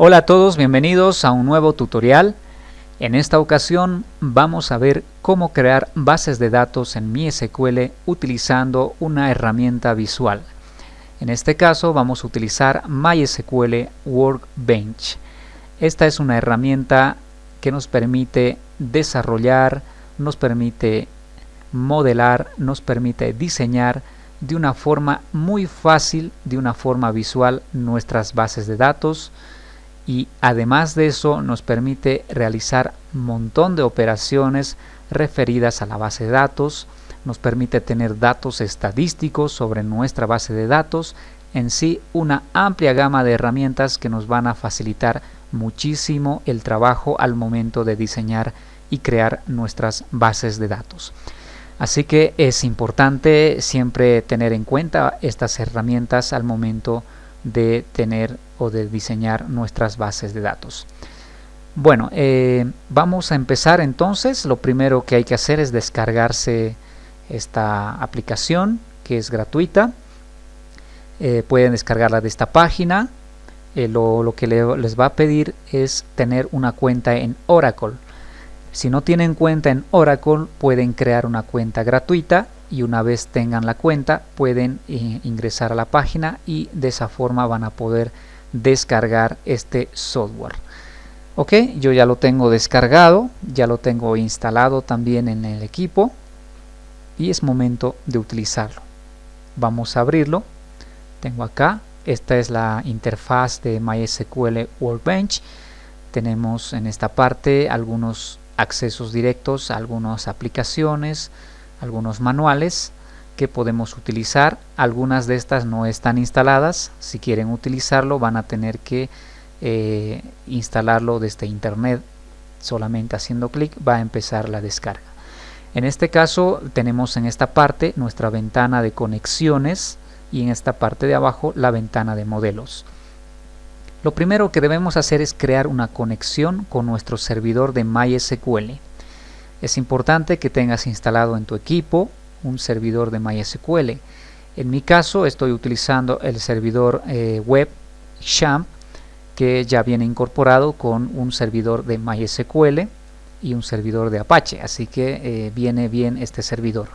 Hola a todos, bienvenidos a un nuevo tutorial. En esta ocasión vamos a ver cómo crear bases de datos en MySQL utilizando una herramienta visual. En este caso vamos a utilizar MySQL Workbench. Esta es una herramienta que nos permite desarrollar, nos permite modelar, nos permite diseñar de una forma muy fácil, de una forma visual, nuestras bases de datos. Y además de eso nos permite realizar un montón de operaciones referidas a la base de datos, nos permite tener datos estadísticos sobre nuestra base de datos, en sí una amplia gama de herramientas que nos van a facilitar muchísimo el trabajo al momento de diseñar y crear nuestras bases de datos. Así que es importante siempre tener en cuenta estas herramientas al momento de tener o de diseñar nuestras bases de datos. Bueno, vamos a empezar entonces. Lo primero que hay que hacer es descargarse esta aplicación que es gratuita. Pueden descargarla de esta página. Lo que les va a pedir es tener una cuenta en Oracle. Si no tienen cuenta en Oracle, pueden crear una cuenta gratuita y una vez tengan la cuenta pueden ingresar a la página y de esa forma van a poder descargar este software. Ok, yo ya lo tengo descargado, ya lo tengo instalado también en el equipo y es momento de utilizarlo. Vamos a abrirlo. Tengo acá, esta es la interfaz de MySQL Workbench. Tenemos en esta parte algunos accesos directos a algunas aplicaciones, algunos manuales que podemos utilizar. Algunas de estas no están instaladas. Si quieren utilizarlo van a tener que instalarlo desde internet. Solamente haciendo clic va a empezar la descarga. En este caso tenemos en esta parte nuestra ventana de conexiones y en esta parte de abajo la ventana de modelos. Lo primero que debemos hacer es crear una conexión con nuestro servidor de MySQL. Es importante que tengas instalado en tu equipo un servidor de MySQL. En mi caso estoy utilizando el servidor web XAMPP, que ya viene incorporado con un servidor de MySQL y un servidor de Apache, así que viene bien este servidor.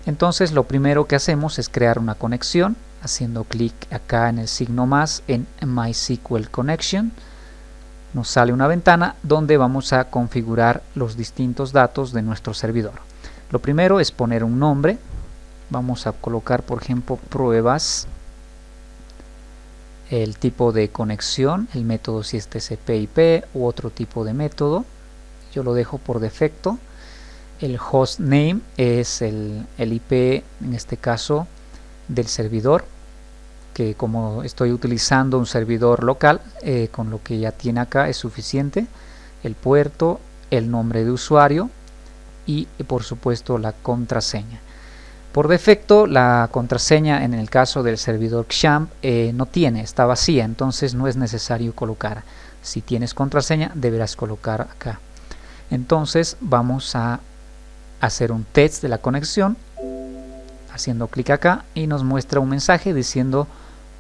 Entonces lo primero que hacemos es crear una conexión haciendo clic acá en el signo más en MySQL Connection. Nos sale una ventana donde vamos a configurar los distintos datos de nuestro servidor. Lo primero es poner un nombre. Vamos a colocar, por ejemplo, pruebas. El tipo de conexión, el método si es TCP/IP u otro tipo de método. Yo lo dejo por defecto. El host name es el IP, en este caso, del servidor, que como estoy utilizando un servidor local, con lo que ya tiene acá es suficiente. El puerto, el nombre de usuario y por supuesto la contraseña. Por defecto la contraseña en el caso del servidor XAMPP no tiene, está vacía, entonces no es necesario colocar. Si tienes contraseña deberás colocar acá. Entonces vamos a hacer un test de la conexión haciendo clic acá y nos muestra un mensaje diciendo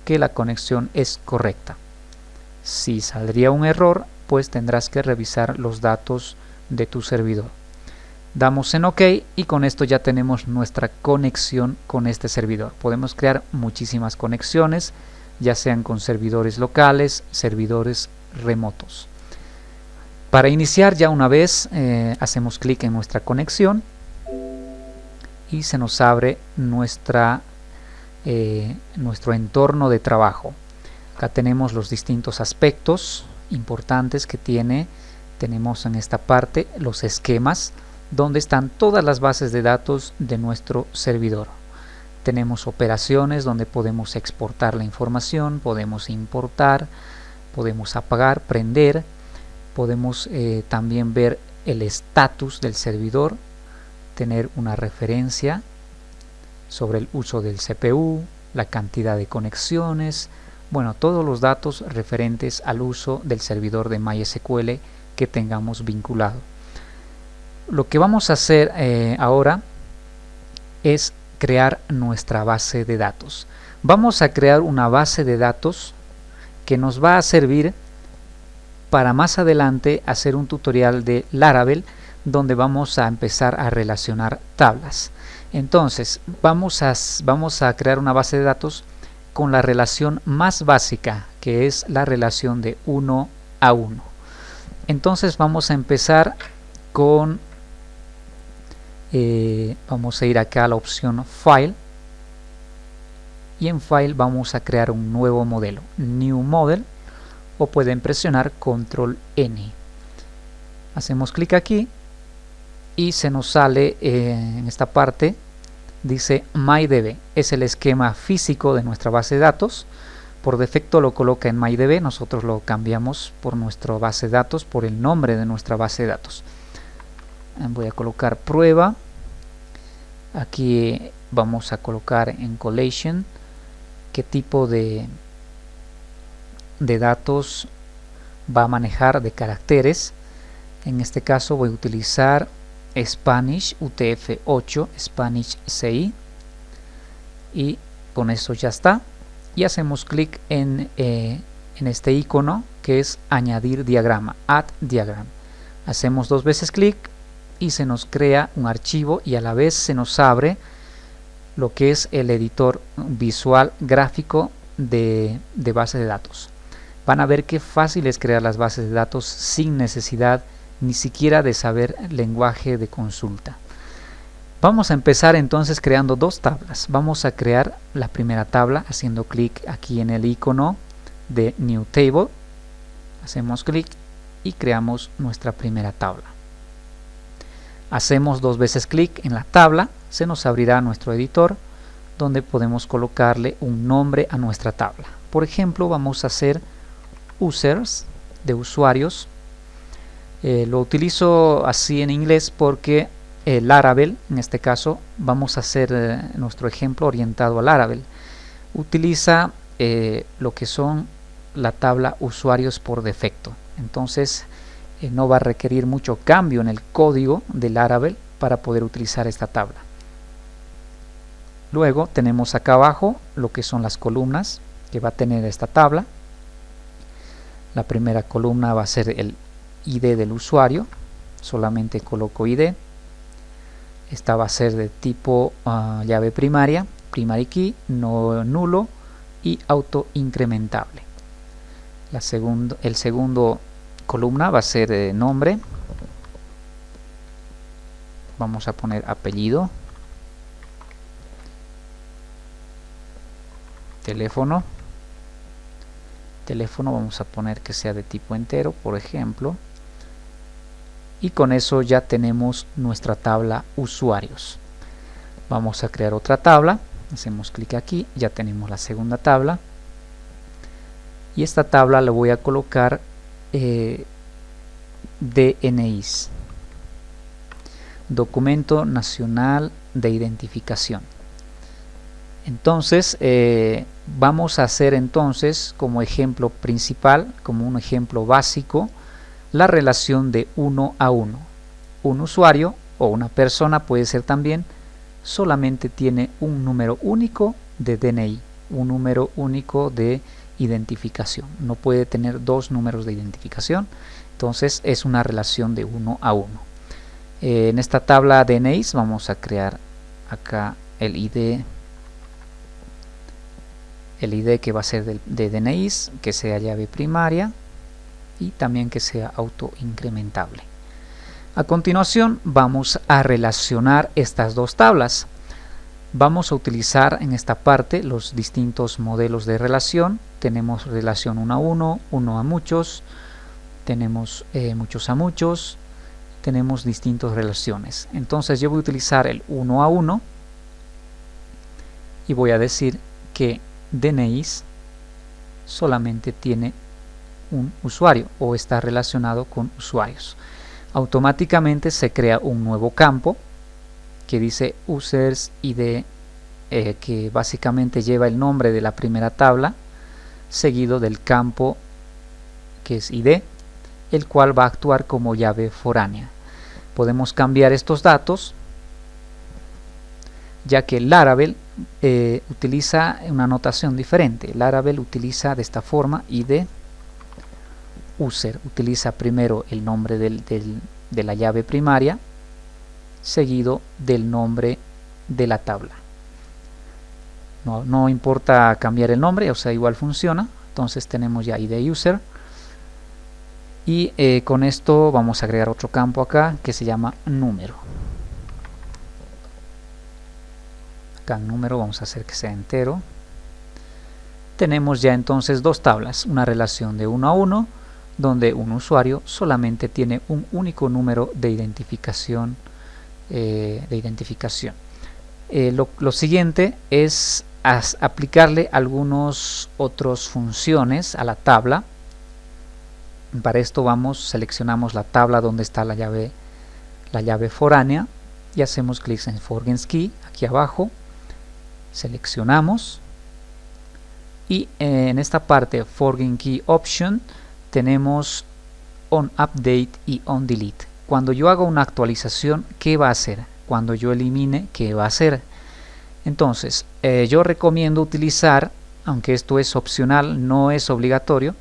que la conexión es correcta. Si saldría un error, pues tendrás que revisar los datos de tu servidor. Damos en OK y con esto ya tenemos nuestra conexión con este servidor. Podemos crear muchísimas conexiones, ya sean con servidores locales, servidores remotos. Para iniciar ya una vez hacemos clic en nuestra conexión y se nos abre nuestro entorno de trabajo. Acá tenemos los distintos aspectos importantes que tiene. Tenemos en esta parte los esquemas donde están todas las bases de datos de nuestro servidor. Tenemos operaciones donde podemos exportar la información, podemos importar, podemos apagar, prender, podemos también ver el estatus del servidor, tener una referencia sobre el uso del CPU, la cantidad de conexiones, bueno, todos los datos referentes al uso del servidor de MySQL que tengamos vinculado. Lo que vamos a hacer ahora es crear nuestra base de datos. Vamos a crear una base de datos que nos va a servir para más adelante hacer un tutorial de Laravel donde vamos a empezar a relacionar tablas. Entonces vamos a crear una base de datos con la relación más básica, que es la relación de 1 a 1. Entonces vamos a empezar con vamos a ir acá a la opción File, y en File vamos a crear un nuevo modelo, New Model, o pueden presionar Control N. Hacemos clic aquí y se nos sale en esta parte, dice MyDB, es el esquema físico de nuestra base de datos. Por defecto lo coloca en MyDB, nosotros lo cambiamos por nuestra base de datos, por el nombre de nuestra base de datos. Voy a colocar prueba, aquí vamos a colocar en collation qué tipo de datos va a manejar, de caracteres. En este caso voy a utilizar Spanish UTF-8, Spanish CI, y con eso ya está. Y hacemos clic en este icono que es añadir diagrama, add diagram. Hacemos 2 veces clic y se nos crea un archivo, y a la vez se nos abre lo que es el editor visual gráfico de base de datos. Van a ver qué fácil es crear las bases de datos sin necesidad ni siquiera de saber lenguaje de consulta. Vamos a empezar entonces creando 2 tablas. Vamos a crear la primera tabla haciendo clic aquí en el icono de New Table. Hacemos clic y creamos nuestra primera tabla. Hacemos 2 veces clic en la tabla, se nos abrirá nuestro editor donde podemos colocarle un nombre a nuestra tabla. Por ejemplo, vamos a hacer users, de usuarios. Lo utilizo así en inglés porque Laravel, en este caso, vamos a hacer nuestro ejemplo orientado a Laravel. Utiliza lo que son la tabla usuarios por defecto. Entonces no va a requerir mucho cambio en el código de Laravel para poder utilizar esta tabla. Luego tenemos acá abajo lo que son las columnas que va a tener esta tabla. La primera columna va a ser el ID del usuario, solamente coloco ID. Esta va a ser de tipo llave primaria, primary key, no nulo y auto incrementable. El segundo columna va a ser nombre, vamos a poner apellido, teléfono vamos a poner que sea de tipo entero, por ejemplo, y con eso ya tenemos nuestra tabla usuarios. Vamos a crear otra tabla, hacemos clic aquí, ya tenemos la segunda tabla, y esta tabla le voy a colocar DNIs, Documento Nacional de Identificación. Entonces vamos a hacer entonces como ejemplo principal, como un ejemplo básico, la relación de 1 a 1. Un usuario o una persona puede ser también, solamente tiene un número único de DNI, un número único de identificación. No puede tener 2 números de identificación, entonces es una relación de 1 a 1. En esta tabla DNIs vamos a crear acá el ID que va a ser de DNIs, que sea llave primaria y también que sea auto incrementable. A continuación vamos a relacionar estas 2 tablas. Vamos a utilizar en esta parte los distintos modelos de relación. Tenemos relación 1 a 1, 1 a muchos, tenemos muchos a muchos, tenemos distintas relaciones. Entonces yo voy a utilizar el 1 a 1 y voy a decir que DNIs solamente tiene un usuario o está relacionado con usuarios. Automáticamente se crea un nuevo campo que dice users ID, que básicamente lleva el nombre de la primera tabla seguido del campo que es ID, el cual va a actuar como llave foránea. Podemos cambiar estos datos ya que Laravel utiliza una notación diferente. Laravel utiliza de esta forma ID user utiliza primero el nombre de la llave primaria seguido del nombre de la tabla. No importa cambiar el nombre, o sea, igual funciona. Entonces tenemos ya id user y con esto vamos a agregar otro campo acá que se llama número. Acá en número vamos a hacer que sea entero. Tenemos ya entonces dos tablas, una relación de 1 a 1 donde un usuario solamente tiene un único número de identificación. Lo siguiente es aplicarle algunos otros funciones a la tabla. Para esto seleccionamos la tabla donde está la llave foránea y hacemos clic en Forgens Key aquí abajo, seleccionamos y en esta parte Forgen Key Option tenemos On Update y On Delete. Cuando yo hago una actualización, ¿qué va a hacer? Cuando yo elimine, ¿qué va a hacer? Entonces, yo recomiendo utilizar, aunque esto es opcional, no es obligatorio,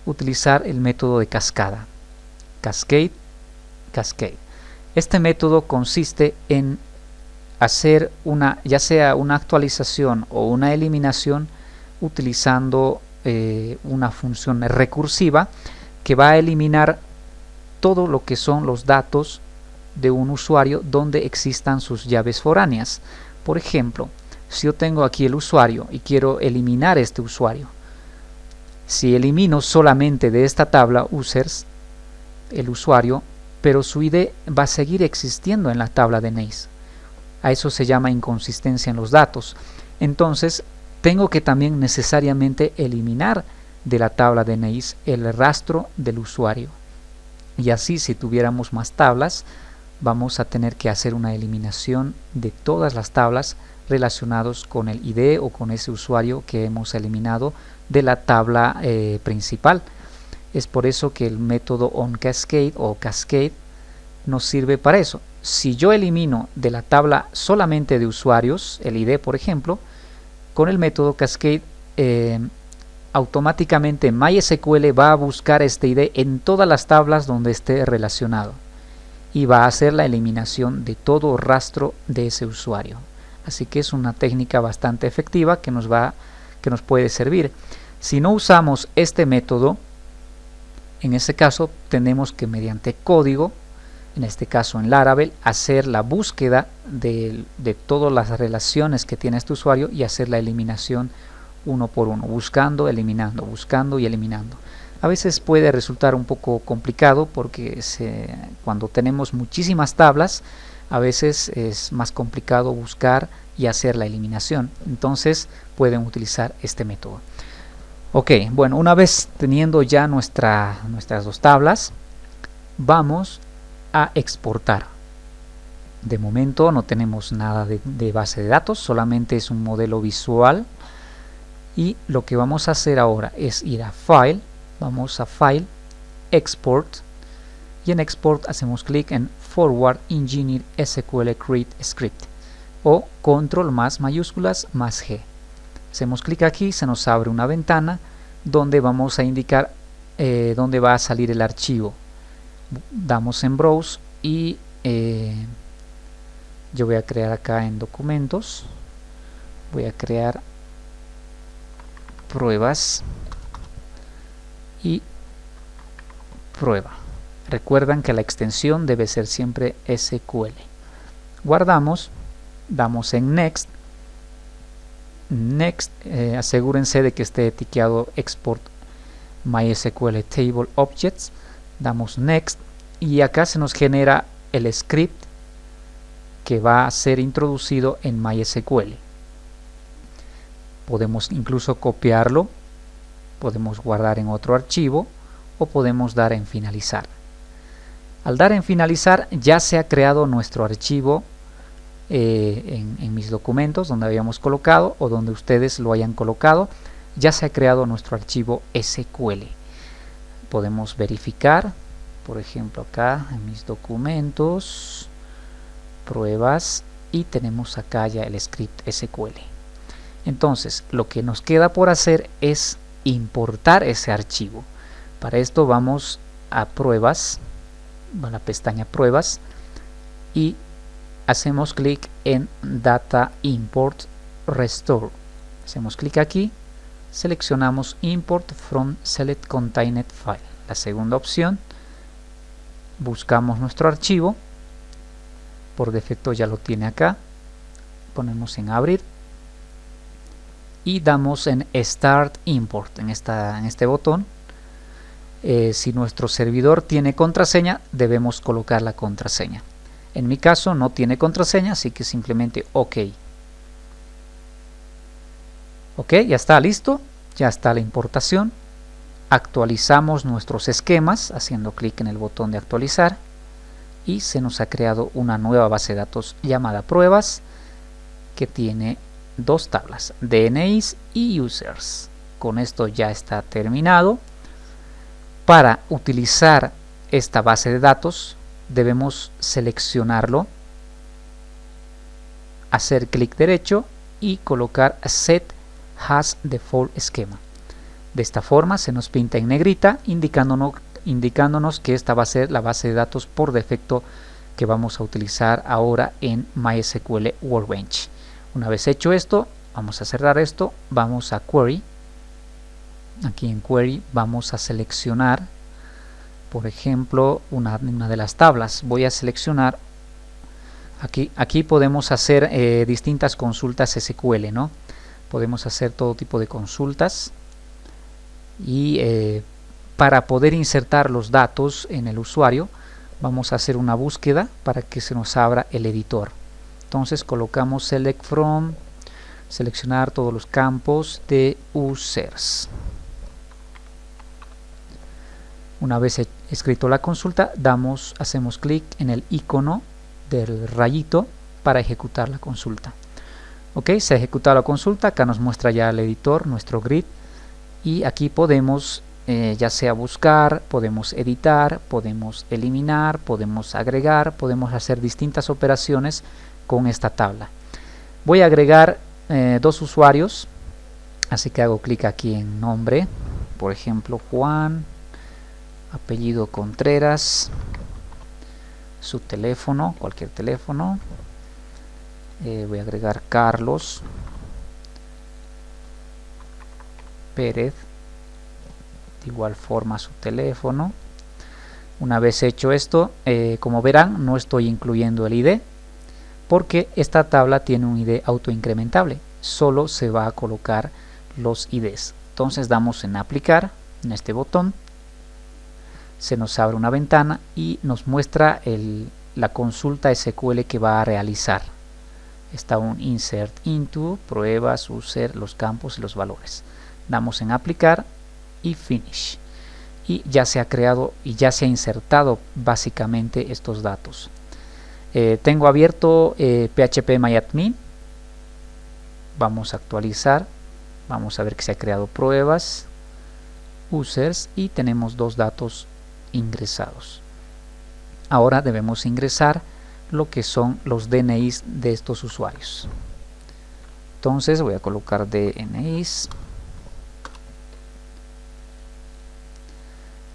utilizar el método de cascada. Cascade. Este método consiste en hacer ya sea una actualización o una eliminación utilizando una función recursiva que va a eliminar todo lo que son los datos de un usuario donde existan sus llaves foráneas. Por ejemplo, si yo tengo aquí el usuario y quiero eliminar este usuario, si elimino solamente de esta tabla users el usuario, pero su ID va a seguir existiendo en la tabla de Nace. A eso se llama inconsistencia en los datos. Entonces tengo que también necesariamente eliminar de la tabla de Nace el rastro del usuario. Y así, si tuviéramos más tablas, vamos a tener que hacer una eliminación de todas las tablas relacionadas con el ID o con ese usuario que hemos eliminado de la tabla principal. Es por eso que el método onCascade o cascade nos sirve para eso. Si yo elimino de la tabla solamente de usuarios, el ID por ejemplo, con el método cascade automáticamente MySQL va a buscar este ID en todas las tablas donde esté relacionado y va a hacer la eliminación de todo rastro de ese usuario. Así que es una técnica bastante efectiva que nos puede servir. Si no usamos este método, en ese caso tenemos que mediante código, en este caso en Laravel, hacer la búsqueda de todas las relaciones que tiene este usuario y hacer la eliminación uno por uno, buscando, eliminando, buscando y eliminando. A veces puede resultar un poco complicado porque cuando tenemos muchísimas tablas, a veces es más complicado buscar y hacer la eliminación. Entonces pueden utilizar este método. Ok, bueno, una vez teniendo ya nuestras dos tablas, vamos a exportar. De momento no tenemos nada de base de datos, solamente es un modelo visual. Y lo que vamos a hacer ahora es ir a File, vamos a File, Export, y en Export hacemos clic en Forward Engineer SQL Create Script o Control más mayúsculas más G. Hacemos clic aquí, se nos abre una ventana donde vamos a indicar dónde va a salir el archivo. Damos en Browse y yo voy a crear acá en Documentos, voy a crear pruebas y prueba. Recuerdan que la extensión debe ser siempre SQL. Guardamos, damos en Next. Asegúrense de que esté etiquetado Export MySQL Table Objects. Damos Next y acá se nos genera el script que va a ser introducido en MySQL. Podemos incluso copiarlo, podemos guardar en otro archivo o podemos dar en finalizar. Al dar en finalizar ya se ha creado nuestro archivo en mis documentos donde habíamos colocado o donde ustedes lo hayan colocado. Ya se ha creado nuestro archivo SQL. Podemos verificar, por ejemplo acá en mis documentos, pruebas, y tenemos acá ya el script SQL. Entonces lo que nos queda por hacer es importar ese archivo. Para esto vamos a pruebas, a la pestaña pruebas, y hacemos clic en Data Import Restore. Hacemos clic aquí, seleccionamos Import from Select Contained File. La segunda opción, buscamos nuestro archivo, por defecto ya lo tiene acá, ponemos en abrir y damos en Start Import en este botón. Si nuestro servidor tiene contraseña, debemos colocar la contraseña. En mi caso no tiene contraseña, así que simplemente OK. Ok, ya está listo, ya está la importación. Actualizamos nuestros esquemas haciendo clic en el botón de actualizar y se nos ha creado una nueva base de datos llamada pruebas que tiene dos tablas, DNIs y users. Con esto ya está terminado. Para utilizar esta base de datos debemos seleccionarlo, hacer clic derecho y colocar Set Has Default Schema. De esta forma se nos pinta en negrita indicándonos que esta va a ser la base de datos por defecto que vamos a utilizar ahora en MySQL Workbench. Una vez hecho esto, vamos a cerrar esto, vamos a Query. Aquí en Query vamos a seleccionar, por ejemplo, una de las tablas. Voy a seleccionar, aquí podemos hacer distintas consultas SQL, ¿no? Podemos hacer todo tipo de consultas y para poder insertar los datos en el usuario vamos a hacer una búsqueda para que se nos abra el editor. Entonces colocamos Select From, seleccionar todos los campos de users. Una vez escrito la consulta, hacemos clic en el icono del rayito para ejecutar la consulta. Ok, se ha ejecutado la consulta, acá nos muestra ya el editor, nuestro grid, y aquí podemos ya sea buscar, podemos editar, podemos eliminar, podemos agregar, podemos hacer distintas operaciones con esta tabla. Voy a agregar dos usuarios, así que hago clic aquí en nombre, por ejemplo Juan, apellido Contreras, su teléfono, cualquier teléfono. Voy a agregar Carlos Pérez, de igual forma su teléfono. Una vez hecho esto, como verán, no estoy incluyendo el ID porque esta tabla tiene un ID autoincrementable, solo se va a colocar los IDs. Entonces damos en aplicar, en este botón, se nos abre una ventana y nos muestra la consulta SQL que va a realizar. Está un insert into, pruebas, user, los campos y los valores. Damos en aplicar y finish. Y ya se ha creado y ya se ha insertado básicamente estos datos. Tengo abierto phpMyAdmin. Vamos a actualizar. Vamos a ver que se ha creado pruebas, users y tenemos dos datos ingresados. Ahora debemos ingresar lo que son los DNIs de estos usuarios. Entonces voy a colocar DNIs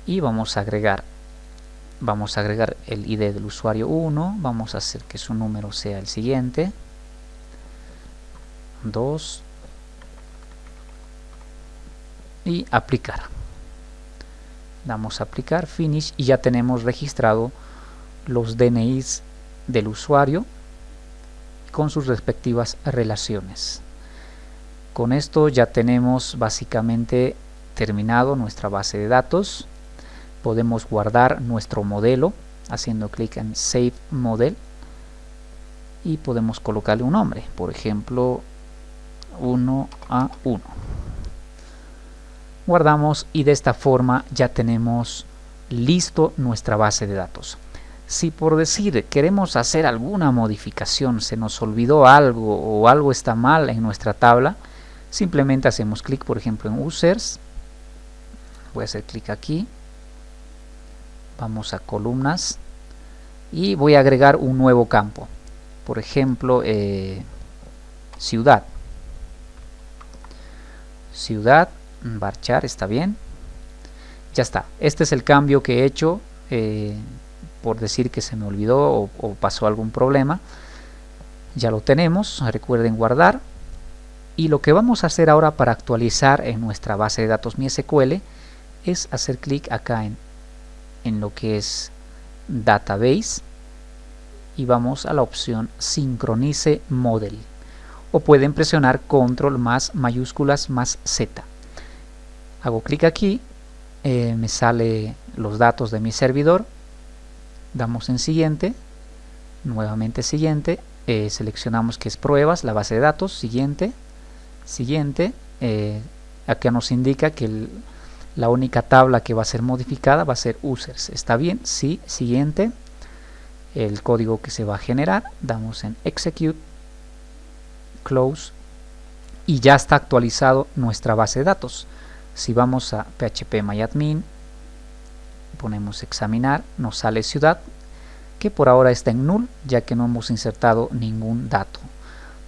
y vamos a agregar el ID del usuario 1, vamos a hacer que su número sea el siguiente, 2 y aplicar. Damos a aplicar, finish y ya tenemos registrado los DNIs del usuario con sus respectivas relaciones. Con esto ya tenemos básicamente terminado nuestra base de datos. Podemos guardar nuestro modelo haciendo clic en Save Model y podemos colocarle un nombre, por ejemplo 1A1. Guardamos y de esta forma ya tenemos listo nuestra base de datos. Si por decir queremos hacer alguna modificación, se nos olvidó algo o algo está mal en nuestra tabla, simplemente hacemos clic por ejemplo en users, voy a hacer clic aquí, vamos a columnas y voy a agregar un nuevo campo, por ejemplo ciudad, varchar está bien, Ya está, este es el cambio que he hecho, por decir que se me olvidó o pasó algún problema. Ya lo tenemos, recuerden guardar. Y lo que vamos a hacer ahora para actualizar en nuestra base de datos MySQL es hacer clic acá en lo que es Database y vamos a la opción Sincronize Model, o pueden presionar Control más mayúsculas más Z. Hago clic aquí, me sale los datos de mi servidor, damos en siguiente, nuevamente siguiente, seleccionamos que es pruebas, la base de datos, siguiente, siguiente, acá nos indica que la única tabla que va a ser modificada va a ser users. ¿Está bien? Sí, siguiente. El código que se va a generar, damos en execute, close, y ya está actualizado nuestra base de datos. Si vamos a phpMyAdmin, ponemos examinar, nos sale ciudad, que por ahora está en null, ya que no hemos insertado ningún dato.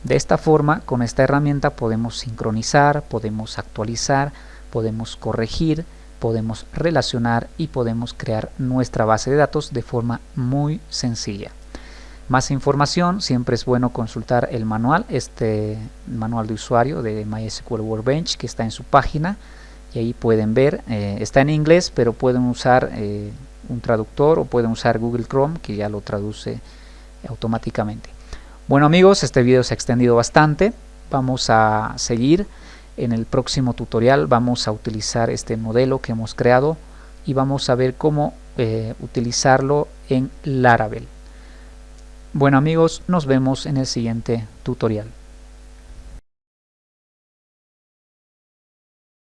De esta forma, con esta herramienta podemos sincronizar, podemos actualizar, podemos corregir, podemos relacionar y podemos crear nuestra base de datos de forma muy sencilla. Más información, siempre es bueno consultar el manual, este manual de usuario de MySQL Workbench que está en su página, y ahí pueden ver, está en inglés, pero pueden usar un traductor o pueden usar Google Chrome, que ya lo traduce automáticamente. Bueno amigos, este video se ha extendido bastante, vamos a seguir. En el próximo tutorial vamos a utilizar este modelo que hemos creado y vamos a ver cómo utilizarlo en Laravel. Bueno amigos, nos vemos en el siguiente tutorial.